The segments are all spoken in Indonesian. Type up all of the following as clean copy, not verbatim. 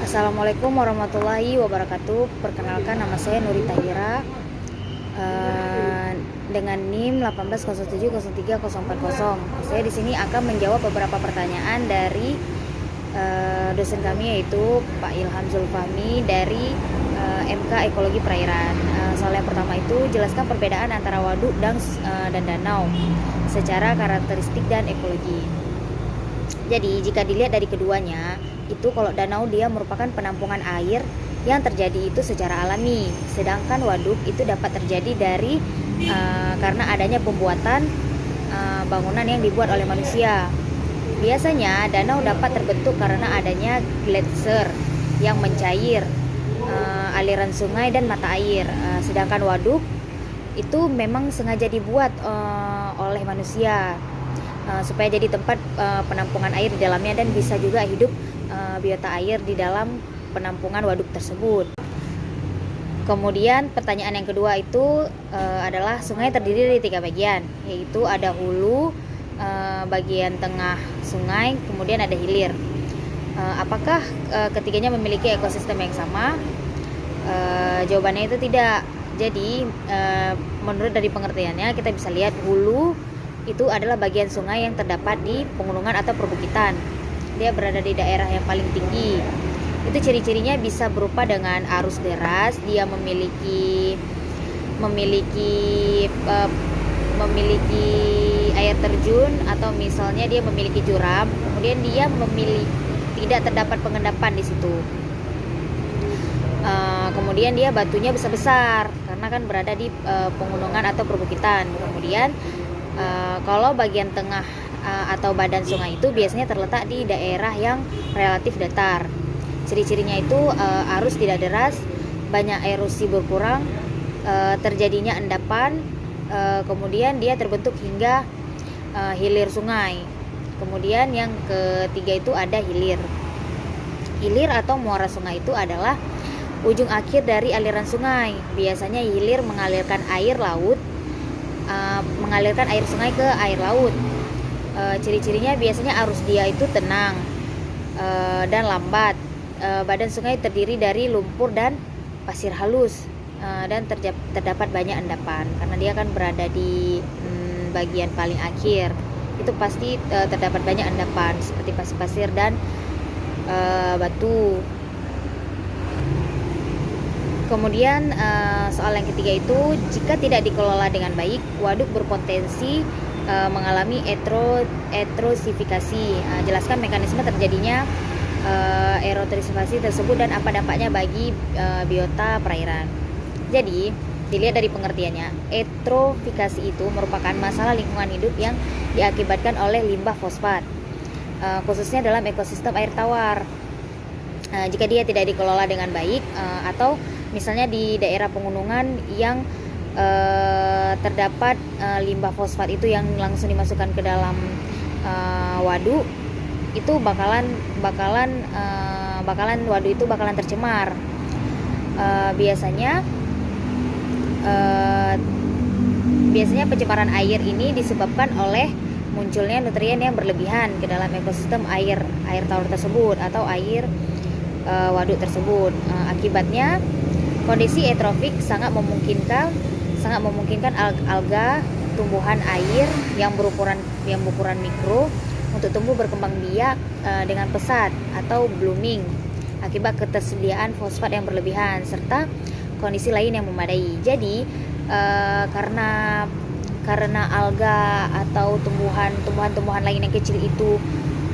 Assalamualaikum warahmatullahi wabarakatuh. Perkenalkan, nama saya Nuri Tahira, dengan NIM 18070340. Saya di sini akan menjawab beberapa pertanyaan dari dosen kami, yaitu Pak Ilham Zulfahmi dari MK Ekologi Perairan. Soal yang pertama itu, jelaskan perbedaan antara waduk dan danau secara karakteristik dan ekologi. Jadi jika dilihat dari keduanya, itu kalau danau dia merupakan penampungan air yang terjadi itu secara alami, sedangkan waduk itu dapat terjadi dari karena adanya pembuatan bangunan yang dibuat oleh manusia. Biasanya danau dapat terbentuk karena adanya gletser yang mencair aliran sungai dan mata air, sedangkan waduk itu memang sengaja dibuat oleh manusia supaya jadi tempat penampungan air di dalamnya, dan bisa juga hidup biota air di dalam penampungan waduk tersebut. Kemudian pertanyaan yang kedua itu adalah sungai terdiri dari 3 bagian, yaitu ada hulu, bagian tengah sungai, kemudian ada hilir. Apakah ketiganya memiliki ekosistem yang sama? Jawabannya itu tidak. Jadi menurut dari pengertiannya, kita bisa lihat hulu itu adalah bagian sungai yang terdapat di pegunungan atau perbukitan. Dia berada di daerah yang paling tinggi. Itu ciri-cirinya bisa berupa dengan arus deras, dia memiliki air terjun, atau misalnya dia memiliki jurang, kemudian dia tidak terdapat pengendapan di situ. Kemudian dia batunya besar-besar karena kan berada di pegunungan atau perbukitan. Kemudian kalau bagian tengah atau badan sungai itu biasanya terletak di daerah yang relatif datar. Ciri-cirinya itu arus tidak deras, banyak erosi berkurang, terjadinya endapan, kemudian dia terbentuk hingga hilir sungai. Kemudian yang ketiga itu ada hilir. Hilir atau muara sungai itu adalah ujung akhir dari aliran sungai. Biasanya hilir mengalirkan air sungai ke air laut. Ciri-cirinya biasanya arus dia itu tenang dan lambat. Badan sungai terdiri dari lumpur dan pasir halus, dan terdapat banyak endapan karena dia kan berada di bagian paling akhir. Itu pasti terdapat banyak endapan seperti pasir-pasir dan batu. Kemudian soal yang ketiga itu, jika tidak dikelola dengan baik, waduk berpotensi mengalami eutrosifikasi. Jelaskan mekanisme terjadinya eutrosifikasi tersebut dan apa dampaknya bagi biota perairan. Jadi dilihat dari pengertiannya, eutrofikasi itu merupakan masalah lingkungan hidup yang diakibatkan oleh limbah fosfat, khususnya dalam ekosistem air tawar. Jika dia tidak dikelola dengan baik, atau misalnya di daerah pegunungan yang terdapat limbah fosfat itu yang langsung dimasukkan ke dalam waduk, itu bakalan waduk itu bakalan tercemar. Biasanya pencemaran air ini disebabkan oleh munculnya nutrien yang berlebihan ke dalam ekosistem air tawar tersebut atau air waduk tersebut. Akibatnya kondisi eutrofik sangat memungkinkan alga tumbuhan air yang berukuran mikro untuk tumbuh berkembang biak dengan pesat atau blooming akibat ketersediaan fosfat yang berlebihan serta kondisi lain yang memadai. Jadi karena alga atau tumbuhan lain yang kecil itu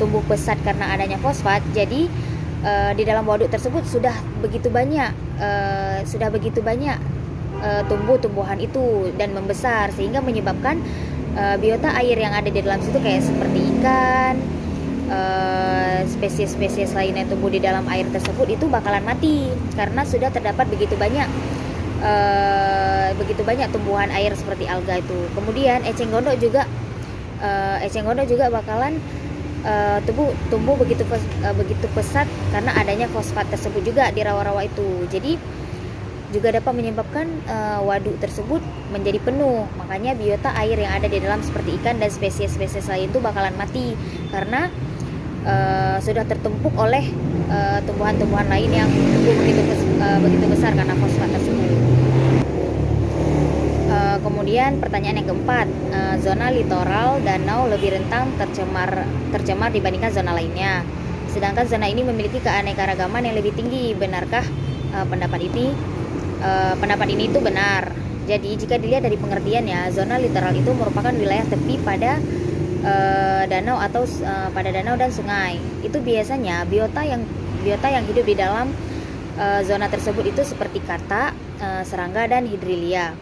tumbuh pesat karena adanya fosfat, jadi di dalam waduk tersebut sudah begitu banyak tumbuh-tumbuhan itu dan membesar, sehingga menyebabkan biota air yang ada di dalam situ kayak seperti ikan, spesies-spesies lain yang tumbuh di dalam air tersebut itu bakalan mati karena sudah terdapat begitu banyak tumbuhan air seperti alga itu. Kemudian eceng gondok juga bakalan tumbuh begitu pesat karena adanya fosfat tersebut juga di rawa-rawa itu. Jadi juga dapat menyebabkan waduk tersebut menjadi penuh. Makanya biota air yang ada di dalam seperti ikan dan spesies-spesies lain itu bakalan mati karena sudah tertumpuk oleh tumbuhan-tumbuhan lain yang tumbuh begitu besar karena fosfat tersebut. Kemudian pertanyaan yang keempat, zona litoral danau lebih rentang tercemar dibandingkan zona lainnya. Sedangkan zona ini memiliki keanekaragaman yang lebih tinggi. Benarkah pendapat ini? Pendapat ini itu benar. Jadi jika dilihat dari pengertiannya, zona litoral itu merupakan wilayah tepi pada danau atau pada danau dan sungai. Itu biasanya biota yang hidup di dalam zona tersebut itu seperti kata, serangga dan hidrilia.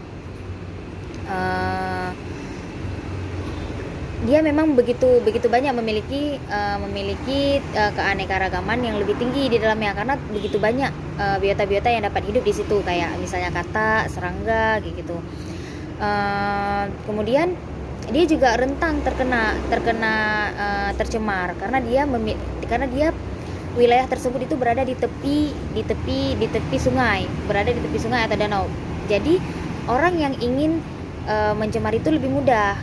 Dia memang begitu banyak memiliki keanekaragaman yang lebih tinggi di dalamnya, karena begitu banyak biota-biota yang dapat hidup di situ, kayak misalnya kata, serangga, kayak gitu. Kemudian dia juga rentang tercemar karena dia wilayah tersebut itu berada di tepi sungai, atau danau. Jadi orang yang ingin mencemar itu lebih mudah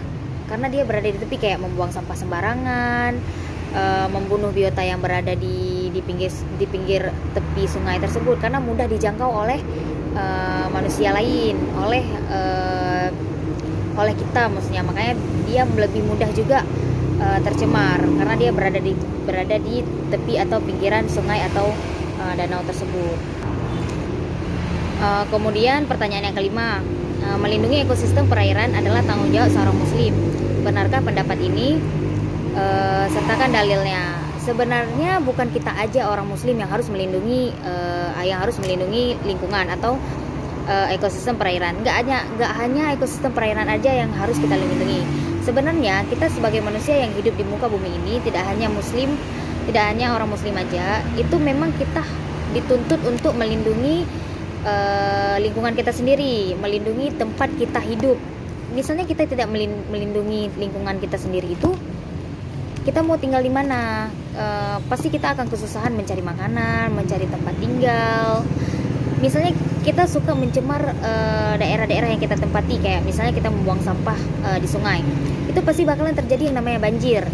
karena dia berada di tepi, kayak membuang sampah sembarangan, membunuh biota yang berada di pinggir tepi sungai tersebut, karena mudah dijangkau oleh manusia lain, oleh kita maksudnya. Makanya dia lebih mudah juga tercemar karena dia berada di tepi atau pinggiran sungai atau danau tersebut. Kemudian pertanyaan yang kelima, melindungi ekosistem perairan adalah tanggung jawab seorang muslim. Benarkah pendapat ini? Sertakan dalilnya. Sebenarnya bukan kita aja orang muslim yang harus melindungi lingkungan atau ekosistem perairan. Nggak hanya ekosistem perairan aja yang harus kita lindungi. Sebenarnya kita sebagai manusia yang hidup di muka bumi ini, tidak hanya orang muslim aja, itu memang kita dituntut untuk melindungi lingkungan kita sendiri, melindungi tempat kita hidup. Misalnya kita tidak melindungi lingkungan kita sendiri, itu kita mau tinggal di mana? Pasti kita akan kesusahan mencari makanan, mencari tempat tinggal. Misalnya kita suka mencemar daerah-daerah yang kita tempati, kayak misalnya kita membuang sampah di sungai, itu pasti bakalan terjadi yang namanya banjir.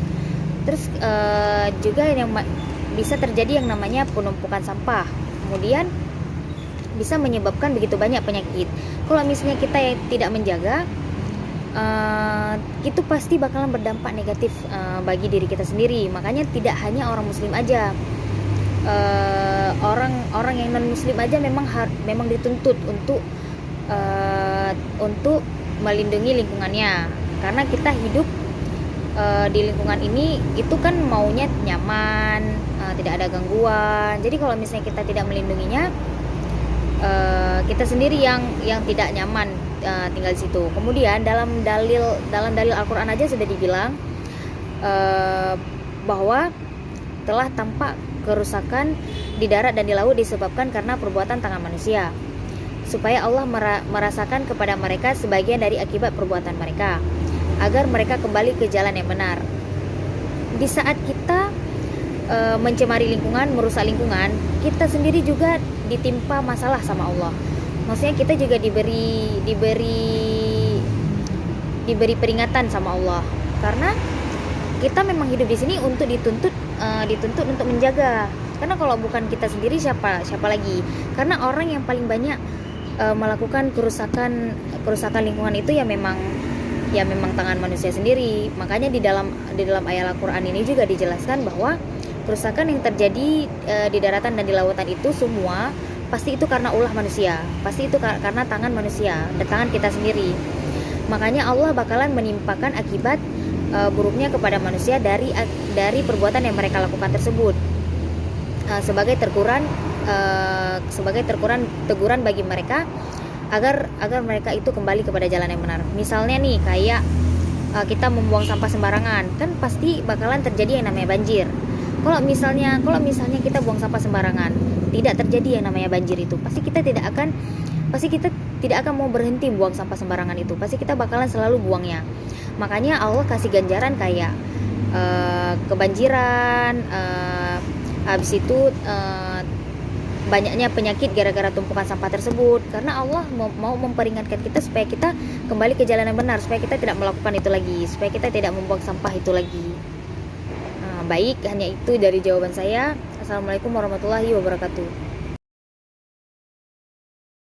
Terus juga yang bisa terjadi yang namanya penumpukan sampah. Kemudian bisa menyebabkan begitu banyak penyakit. Kalau misalnya kita yang tidak menjaga, itu pasti bakalan berdampak negatif bagi diri kita sendiri. Makanya tidak hanya orang muslim aja, orang yang non muslim aja memang dituntut untuk melindungi lingkungannya, karena kita hidup di lingkungan ini itu kan maunya nyaman, tidak ada gangguan. Jadi kalau misalnya kita tidak melindunginya, kita sendiri yang tidak nyaman tinggal di situ. Kemudian dalam dalil Al-Quran aja sudah dibilang bahwa telah tampak kerusakan di darat dan di laut disebabkan karena perbuatan tangan manusia, supaya Allah merasakan kepada mereka sebagian dari akibat perbuatan mereka, agar mereka kembali ke jalan yang benar. Di saat kita mencemari lingkungan, merusak lingkungan, kita sendiri juga ditimpa masalah sama Allah. Maksudnya kita juga diberi peringatan sama Allah, karena kita memang hidup di sini untuk dituntut untuk menjaga. Karena kalau bukan kita sendiri, siapa lagi? Karena orang yang paling banyak melakukan kerusakan lingkungan itu ya memang tangan manusia sendiri. Makanya di dalam ayat Al-Quran ini juga dijelaskan bahwa kerusakan yang terjadi di daratan dan di lautan itu semua pasti itu karena ulah manusia, pasti itu karena tangan manusia dan tangan kita sendiri. Makanya Allah bakalan menimpakan akibat buruknya kepada manusia dari perbuatan yang mereka lakukan tersebut, sebagai teguran bagi mereka agar mereka itu kembali kepada jalan yang benar. Misalnya nih kayak kita membuang sampah sembarangan, kan pasti bakalan terjadi yang namanya banjir. Kalau misalnya kita buang sampah sembarangan, tidak terjadi yang namanya banjir itu. Pasti kita tidak akan mau berhenti buang sampah sembarangan itu. Pasti kita bakalan selalu buangnya. Makanya Allah kasih ganjaran kayak kebanjiran, habis itu banyaknya penyakit gara-gara tumpukan sampah tersebut. Karena Allah mau memperingatkan kita supaya kita kembali ke jalan yang benar, supaya kita tidak melakukan itu lagi, supaya kita tidak membuang sampah itu lagi. Baik, hanya itu dari jawaban saya. Assalamualaikum warahmatullahi wabarakatuh.